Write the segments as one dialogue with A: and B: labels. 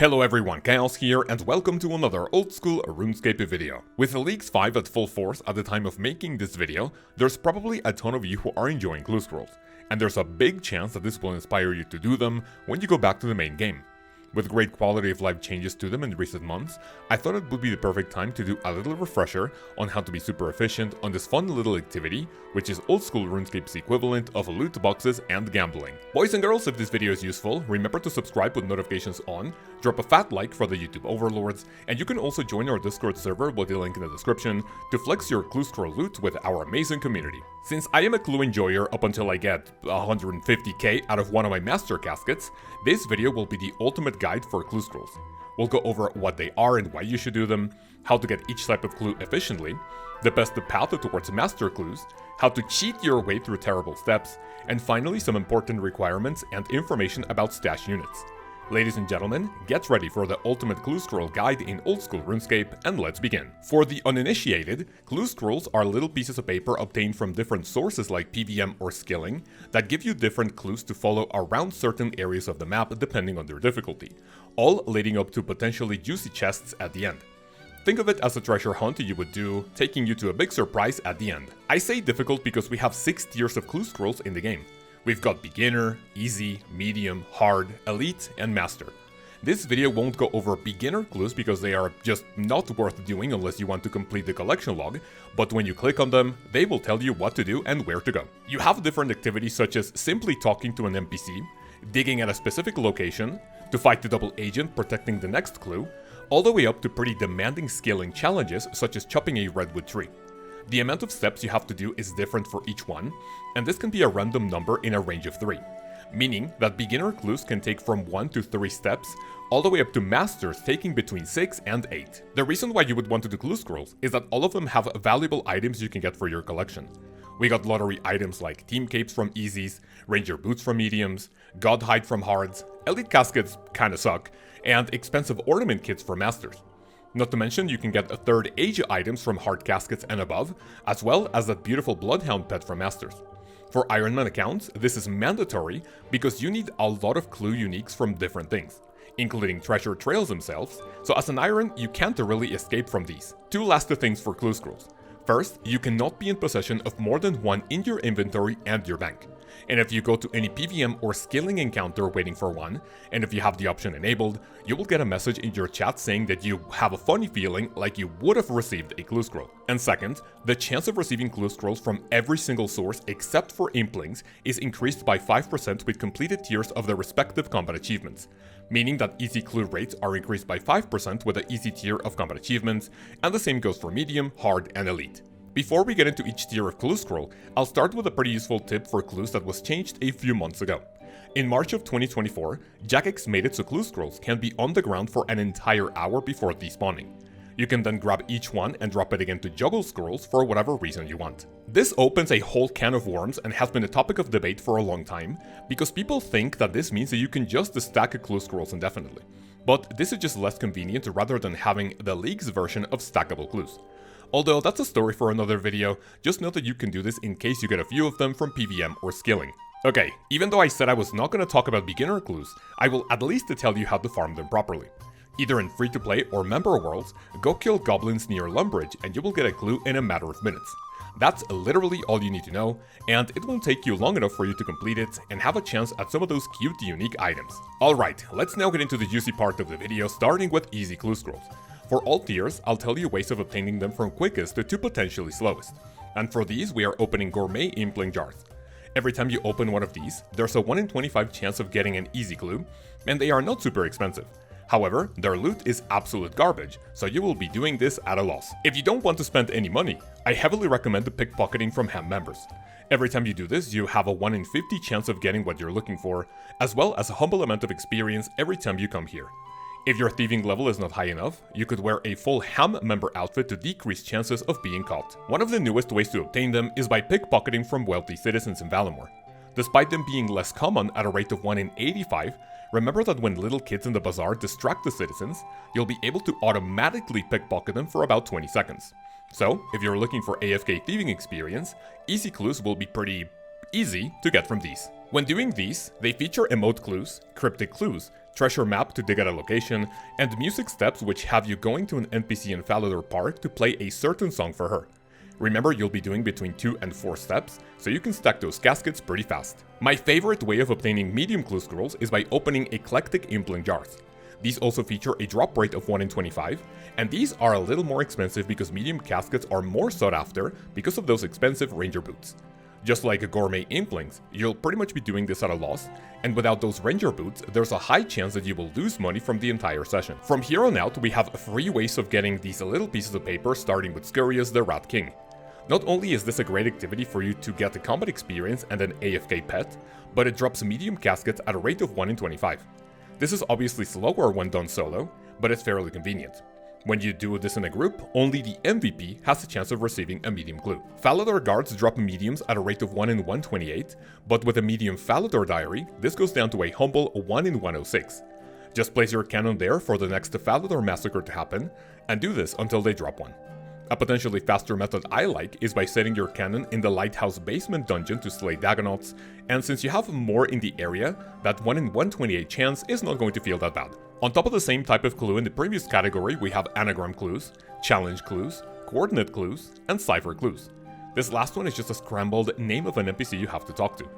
A: Hello everyone, Kaoz here, and welcome to another old-school RuneScape video. With the Leagues 5 at full force at the time of making this video, there's probably a ton of you who are enjoying clue scrolls, and there's a big chance that this will inspire you to do them when you go back to the main game. With great quality of life changes to them in recent months, I thought it would be the perfect time to do a little refresher on how to be super efficient on this fun little activity, which is old school RuneScape's equivalent of loot boxes and gambling. Boys and girls, if this video is useful, remember to subscribe with notifications on, drop a fat like for the YouTube overlords, and you can also join our Discord server with the link in the description to flex your clue scroll loot with our amazing community. Since I am a clue enjoyer up until I get 150k out of one of my master caskets, this video will be the ultimate guide for clue scrolls. We'll go over what they are and why you should do them, how to get each type of clue efficiently, the best path towards master clues, how to cheat your way through terrible steps, and finally some important requirements and information about stash units. Ladies and gentlemen, get ready for the ultimate clue scroll guide in old school RuneScape, and let's begin. For the uninitiated, clue scrolls are little pieces of paper obtained from different sources like PVM or skilling that give you different clues to follow around certain areas of the map depending on their difficulty, all leading up to potentially juicy chests at the end. Think of it as a treasure hunt you would do, taking you to a big surprise at the end. I say difficult because we have 6 tiers of clue scrolls in the game. We've got beginner, easy, medium, hard, elite, and master. This video won't go over beginner clues because they are just not worth doing unless you want to complete the collection log, but when you click on them, they will tell you what to do and where to go. You have different activities such as simply talking to an NPC, digging at a specific location, to fight the double agent protecting the next clue, all the way up to pretty demanding scaling challenges such as chopping a redwood tree. The amount of steps you have to do is different for each one, and this can be a random number in a range of 3, meaning that beginner clues can take from 1 to 3 steps, all the way up to masters taking between 6 and 8. The reason why you would want to do clue scrolls is that all of them have valuable items you can get for your collection. We got lottery items like team capes from easies, ranger boots from mediums, god hide from hards, elite caskets kinda suck, and expensive ornament kits for masters. Not to mention, you can get a 3rd age items from hard caskets and above, as well as that beautiful bloodhound pet from masters. For Ironman accounts, this is mandatory because you need a lot of clue uniques from different things, including treasure trails themselves, so as an Iron, you can't really escape from these. 2 last things for clue scrolls. First, you cannot be in possession of more than 1 in your inventory and your bank. And if you go to any PVM or skilling encounter waiting for one, and if you have the option enabled, you will get a message in your chat saying that you have a funny feeling like you would have received a clue scroll. And second, the chance of receiving clue scrolls from every single source except for implings is increased by 5% with completed tiers of the respective combat achievements, meaning that easy clue rates are increased by 5% with the easy tier of combat achievements, and the same goes for medium, hard, and elite. Before we get into each tier of clue scroll, I'll start with a pretty useful tip for clues that was changed a few months ago. In March of 2024, Jagex made it so clue scrolls can be on the ground for an entire hour before despawning. You can then grab each one and drop it again to juggle scrolls for whatever reason you want. This opens a whole can of worms and has been a topic of debate for a long time, because people think that this means that you can just stack clue scrolls indefinitely. But this is just less convenient rather than having the League's version of stackable clues. Although that's a story for another video, just know that you can do this in case you get a few of them from PVM or skilling. Okay, even though I said I was not going to talk about beginner clues, I will at least tell you how to farm them properly. Either in free-to-play or member worlds, go kill goblins near Lumbridge and you will get a clue in a matter of minutes. That's literally all you need to know, and it won't take you long enough for you to complete it and have a chance at some of those cute unique items. Alright, let's now get into the juicy part of the video, starting with easy clue scrolls. For all tiers, I'll tell you ways of obtaining them from quickest to potentially slowest. And for these, we are opening gourmet impling jars. Every time you open one of these, there's a 1 in 25 chance of getting an easy clue, and they are not super expensive. However, their loot is absolute garbage, so you will be doing this at a loss. If you don't want to spend any money, I heavily recommend the pickpocketing from HAM members. Every time you do this, you have a 1 in 50 chance of getting what you're looking for, as well as a humble amount of experience every time you come here. If your thieving level is not high enough, you could wear a full HAM member outfit to decrease chances of being caught. One of the newest ways to obtain them is by pickpocketing from wealthy citizens in Valimor. Despite them being less common at a rate of 1 in 85, remember that when little kids in the bazaar distract the citizens, you'll be able to automatically pickpocket them for about 20 seconds. So, if you're looking for AFK thieving experience, easy clues will be pretty easy to get from these. When doing these, they feature emote clues, cryptic clues, treasure map to dig at a location, and music steps which have you going to an NPC in Falo Park to play a certain song for her. Remember, you'll be doing between 2 and 4 steps, so you can stack those caskets pretty fast. My favorite way of obtaining medium clue scrolls is by opening eclectic impling jars. These also feature a drop rate of 1 in 25, and these are a little more expensive because medium caskets are more sought after because of those expensive ranger boots. Just like gourmet implings, you'll pretty much be doing this at a loss, and without those ranger boots, there's a high chance that you will lose money from the entire session. From here on out, we have 3 ways of getting these little pieces of paper, starting with Scurious the Rat King. Not only is this a great activity for you to get the combat experience and an AFK pet, but it drops medium caskets at a rate of 1 in 25. This is obviously slower when done solo, but it's fairly convenient. When you do this in a group, only the MVP has a chance of receiving a medium clue. Falador guards drop mediums at a rate of 1 in 128, but with a medium Falador diary, this goes down to a humble 1 in 106. Just place your cannon there for the next Falador massacre to happen, and do this until they drop one. A potentially faster method I like is by setting your cannon in the lighthouse basement dungeon to slay Dagonauts, and since you have more in the area, that 1 in 128 chance is not going to feel that bad. On top of the same type of clue in the previous category, we have anagram clues, challenge clues, coordinate clues, and cipher clues. This last one is just a scrambled name of an NPC you have to talk to.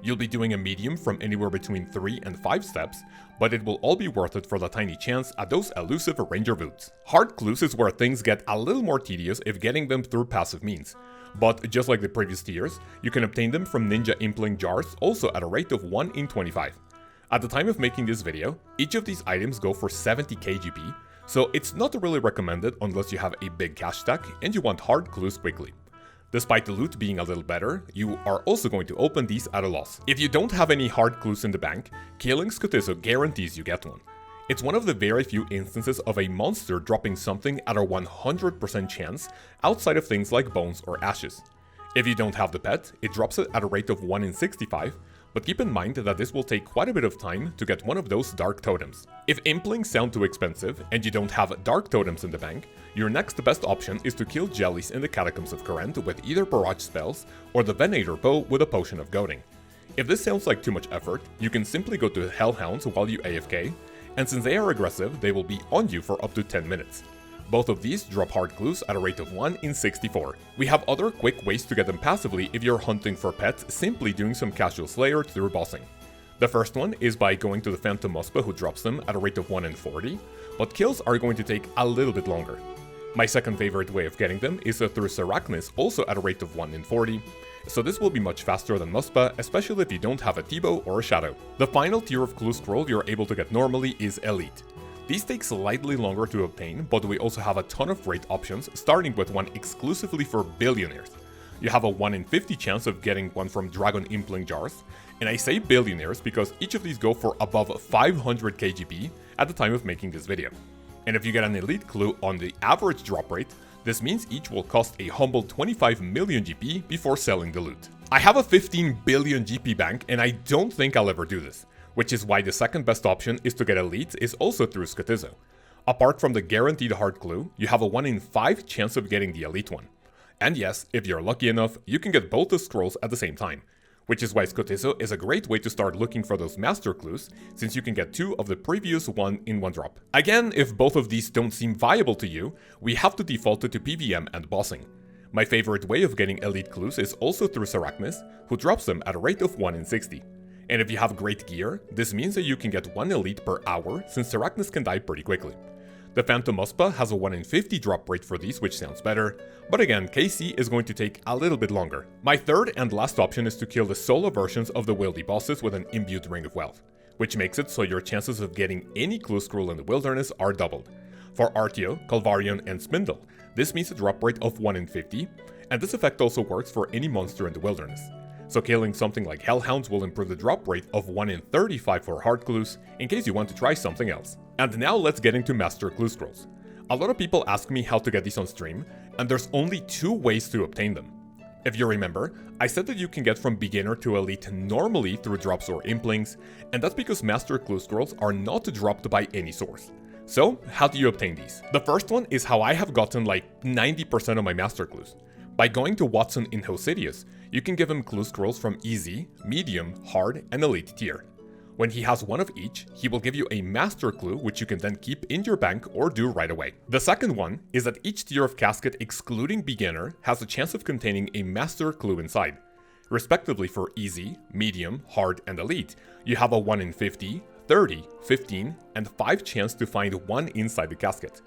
A: You'll be doing a medium from anywhere between 3 and 5 steps, but it will all be worth it for the tiny chance at those elusive ranger boots. Hard clues is where things get a little more tedious if getting them through passive means. But just like the previous tiers, you can obtain them from ninja impling jars also at a rate of 1 in 25. At the time of making this video, each of these items go for 70 KGP, so it's not really recommended unless you have a big cash stack and you want hard clues quickly. Despite the loot being a little better, you are also going to open these at a loss. If you don't have any hard clues in the bank, killing Skotizo guarantees you get one. It's one of the very few instances of a monster dropping something at a 100% chance outside of things like bones or ashes. If you don't have the pet, it drops it at a rate of 1 in 65, but keep in mind that this will take quite a bit of time to get one of those dark totems. If implings sound too expensive and you don't have dark totems in the bank, your next best option is to kill jellies in the Catacombs of Corinth with either barrage spells or the Venator bow with a potion of goading. If this sounds like too much effort, you can simply go to Hellhounds while you AFK, and since they are aggressive, they will be on you for up to 10 minutes. Both of these drop hard clues at a rate of 1 in 64. We have other quick ways to get them passively if you're hunting for pets, simply doing some casual slayer through bossing. The first one is by going to the Phantom Muspa who drops them at a rate of 1 in 40, but kills are going to take a little bit longer. My second favorite way of getting them is through Serachnis, also at a rate of 1 in 40, so this will be much faster than Muspa, especially if you don't have a T-bow or a Shadow. The final tier of clue scroll you're able to get normally is Elite. These take slightly longer to obtain, but we also have a ton of great options, starting with one exclusively for billionaires. You have a 1 in 50 chance of getting one from Dragon Impling Jars, and I say billionaires because each of these go for above 500 KGP at the time of making this video. And if you get an elite clue on the average drop rate, this means each will cost a humble 25 million GP before selling the loot. I have a 15 billion GP bank and I don't think I'll ever do this, which is why the second best option is to get elites is also through Skotizo. Apart from the guaranteed hard clue, you have a 1 in 5 chance of getting the elite one. And yes, if you're lucky enough, you can get both the scrolls at the same time, which is why Skotizo is a great way to start looking for those master clues, since you can get 2 of the previous 1 in 1 drop. Again, if both of these don't seem viable to you, we have to default it to PVM and bossing. My favorite way of getting elite clues is also through Serachnis, who drops them at a rate of 1 in 60. And if you have great gear, this means that you can get 1 elite per hour, since Serachnis can die pretty quickly. The Phantom Muspa has a 1 in 50 drop rate for these, which sounds better, but again, KC is going to take a little bit longer. My third and last option is to kill the solo versions of the Wildy bosses with an imbued Ring of Wealth, which makes it so your chances of getting any clue scroll in the wilderness are doubled. For Artio, Calvarion, and Spindle, this means a drop rate of 1 in 50, and this effect also works for any monster in the wilderness. So killing something like Hellhounds will improve the drop rate of 1 in 35 for hard clues, in case you want to try something else. And now let's get into Master Clue Scrolls. A lot of people ask me how to get these on stream, and there's only 2 ways to obtain them. If you remember, I said that you can get from beginner to elite normally through drops or implings, and that's because Master Clue Scrolls are not dropped by any source. So, how do you obtain these? The first one is how I have gotten like 90% of my Master Clues. By going to Watson in Hosidius, you can give him clue scrolls from easy, medium, hard, and elite tier. When he has one of each, he will give you a master clue which you can then keep in your bank or do right away. The second one is that each tier of casket excluding beginner has a chance of containing a master clue inside. Respectively for easy, medium, hard, and elite, you have a 1 in 50, 30, 15, and 5 chance to find one inside the casket.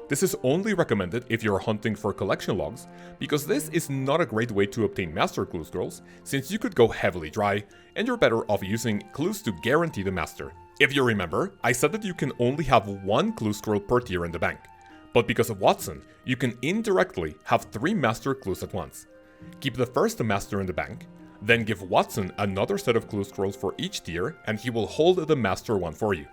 A: This is only recommended if you're hunting for collection logs, because this is not a great way to obtain master clue scrolls, since you could go heavily dry, and you're better off using clues to guarantee the master. If you remember, I said that you can only have one clue scroll per tier in the bank, but because of Watson, you can indirectly have 3 master clues at once. Keep the first master in the bank, then give Watson another set of clue scrolls for each tier, and he will hold the master one for you.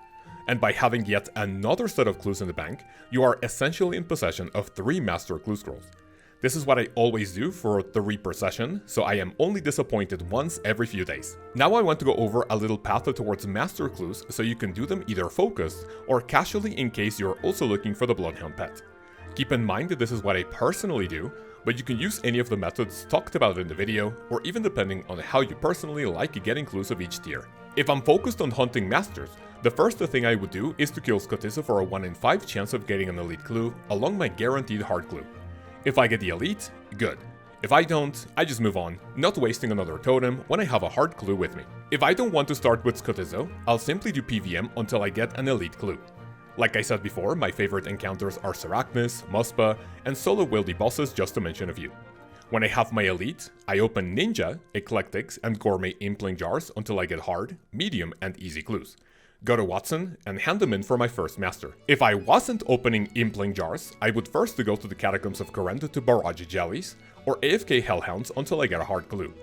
A: And by having yet another set of clues in the bank, you are essentially in possession of 3 master clue scrolls. This is what I always do for 3 per session, so I am only disappointed once every few days. Now I want to go over a little path towards master clues so you can do them either focused or casually in case you're also looking for the Bloodhound pet. Keep in mind that this is what I personally do, but you can use any of the methods talked about in the video, or even depending on how you personally like getting clues of each tier. If I'm focused on hunting masters, the first thing I would do is to kill Skotizo for a 1 in 5 chance of getting an elite clue along my guaranteed hard clue. If I get the elite, good. If I don't, I just move on, not wasting another totem when I have a hard clue with me. If I don't want to start with Skotizo, I'll simply do PVM until I get an elite clue. Like I said before, my favorite encounters are Seracnus, Muspa, and solo wildy bosses just to mention a few. When I have my elite, I open Ninja, Eclectics, and Gourmet Impling jars until I get hard, medium, and easy clues. Go to Watson and hand them in for my first master. If I wasn't opening Impling jars, I would first go to the Catacombs of Korend to Barrage Jellies, or AFK Hellhounds until I get a hard clue.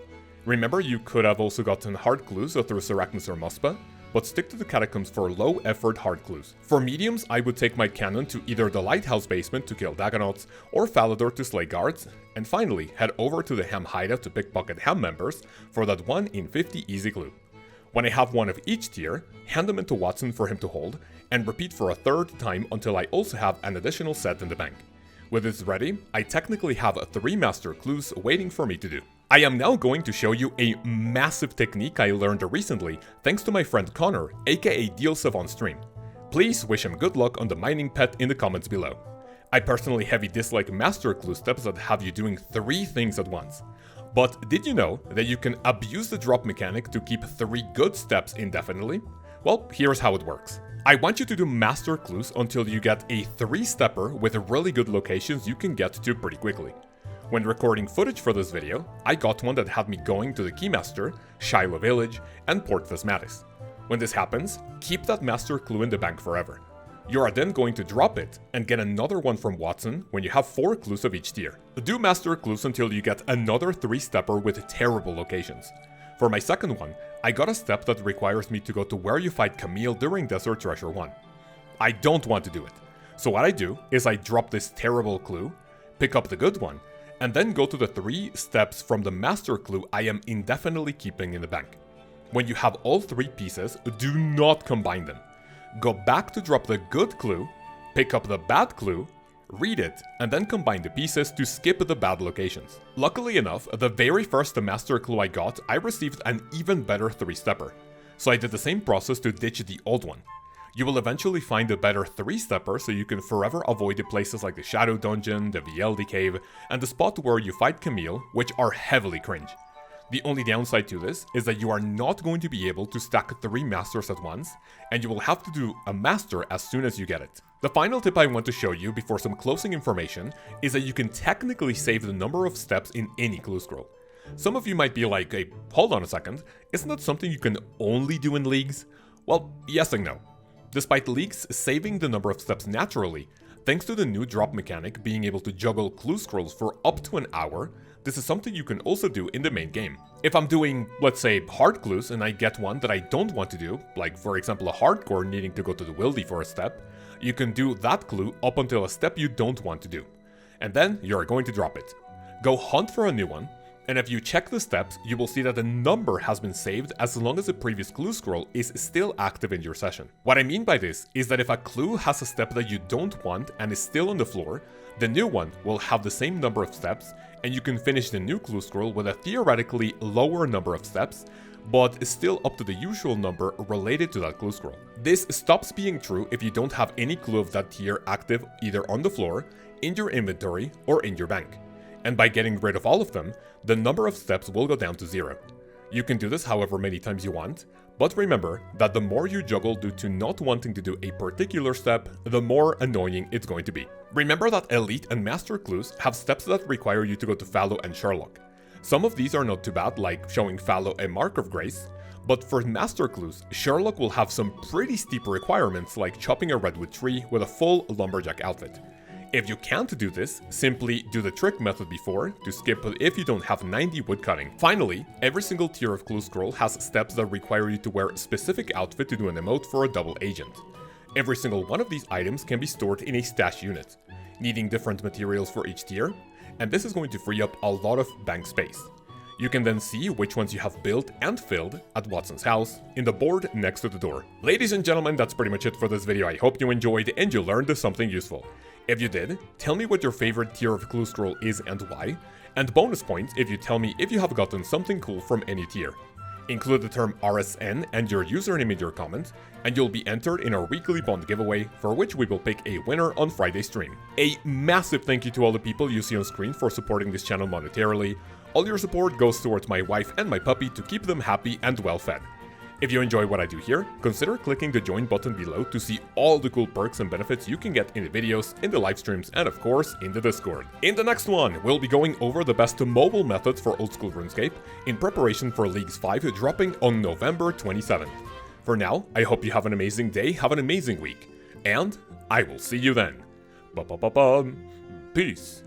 A: Remember, you could have also gotten hard clues through Seracnus or Muspa, but stick to the Catacombs for low effort hard clues. For mediums, I would take my cannon to either the Lighthouse basement to kill Dagonauts, or Falador to slay guards, and finally head over to the Ham hideout to pickpocket Ham members for that 1 in 50 easy clue. When I have one of each tier, hand them into Watson for him to hold, and repeat for a 3rd time until I also have an additional set in the bank. With this ready, I technically have 3 master clues waiting for me to do. I am now going to show you a massive technique I learned recently thanks to my friend Connor, aka Dealsev on stream. Please wish him good luck on the mining pet in the comments below. I personally heavy dislike master clue steps that have you doing 3 things at once. But did you know that you can abuse the drop mechanic to keep 3 good steps indefinitely? Well, here's how it works. I want you to do master clues until you get a 3-stepper with really good locations you can get to pretty quickly. When recording footage for this video, I got one that had me going to the Keymaster, Shiloh Village, and Port Phasmatis. When this happens, keep that master clue in the bank forever. You are then going to drop it and get another one from Watson when you have 4 clues of each tier. Do master clues until you get another 3-stepper with terrible locations. For my second one, I got a step that requires me to go to where you fight Camille during Desert Treasure 1. I don't want to do it, so what I do is I drop this terrible clue, pick up the good one, and then go to the 3 steps from the master clue I am indefinitely keeping in the bank. When you have all 3 pieces, do not combine them. Go back to drop the good clue, pick up the bad clue, read it, and then combine the pieces to skip the bad locations. Luckily enough, the very first master clue I got, I received an even better 3-stepper, so I did the same process to ditch the old one. You will eventually find a better 3-stepper so you can forever avoid the places like the Shadow Dungeon, the VLD Cave, and the spot where you fight Camille, which are heavily cringe. The only downside to this is that you are not going to be able to stack 3 masters at once, and you will have to do a master as soon as you get it. The final tip I want to show you before some closing information is that you can technically save the number of steps in any clue scroll. Some of you might be like, hey, hold on a second, isn't that something you can only do in leagues? Well, yes and no. Despite leagues saving the number of steps naturally, thanks to the new drop mechanic being able to juggle clue scrolls for up to an hour, this is something you can also do in the main game. If I'm doing, let's say, hard clues and I get one that I don't want to do, like for example a hardcore needing to go to the Wildy for a step, you can do that clue up until a step you don't want to do. And then you're going to drop it. Go hunt for a new one, And if you check the steps, you will see that the number has been saved as long as the previous clue scroll is still active in your session. What I mean by this is that if a clue has a step that you don't want and is still on the floor, the new one will have the same number of steps, and you can finish the new clue scroll with a theoretically lower number of steps, but still up to the usual number related to that clue scroll. This stops being true if you don't have any clue of that tier active either on the floor, in your inventory, or in your bank. And by getting rid of all of them, the number of steps will go down to 0. You can do this however many times you want, but remember that the more you juggle due to not wanting to do a particular step, the more annoying it's going to be. Remember that Elite and Master clues have steps that require you to go to Falo and Sherlock. Some of these are not too bad, like showing Falo a Mark of Grace, but for Master clues, Sherlock will have some pretty steep requirements like chopping a redwood tree with a full lumberjack outfit. If you can't do this, simply do the trick method before to skip if you don't have 90 woodcutting. Finally, every single tier of clue scroll has steps that require you to wear a specific outfit to do an emote for a double agent. Every single one of these items can be stored in a stash unit, needing different materials for each tier, and this is going to free up a lot of bank space. You can then see which ones you have built and filled at Watson's house in the board next to the door. Ladies and gentlemen, that's pretty much it for this video. I hope you enjoyed and you learned something useful. If you did, tell me what your favorite tier of clue scroll is and why, and bonus points if you tell me if you have gotten something cool from any tier. Include the term RSN and your username in your comment, and you'll be entered in our weekly bond giveaway, for which we will pick a winner on Friday's stream. A massive thank you to all the people you see on screen for supporting this channel monetarily. All your support goes towards my wife and my puppy to keep them happy and well fed. If you enjoy what I do here, consider clicking the join button below to see all the cool perks and benefits you can get in the videos, in the live streams, and of course in the Discord. In the next one, we'll be going over the best mobile methods for old school RuneScape in preparation for Leagues 5 dropping on November 27th. For now, I hope you have an amazing day, have an amazing week, and I will see you then. Peace.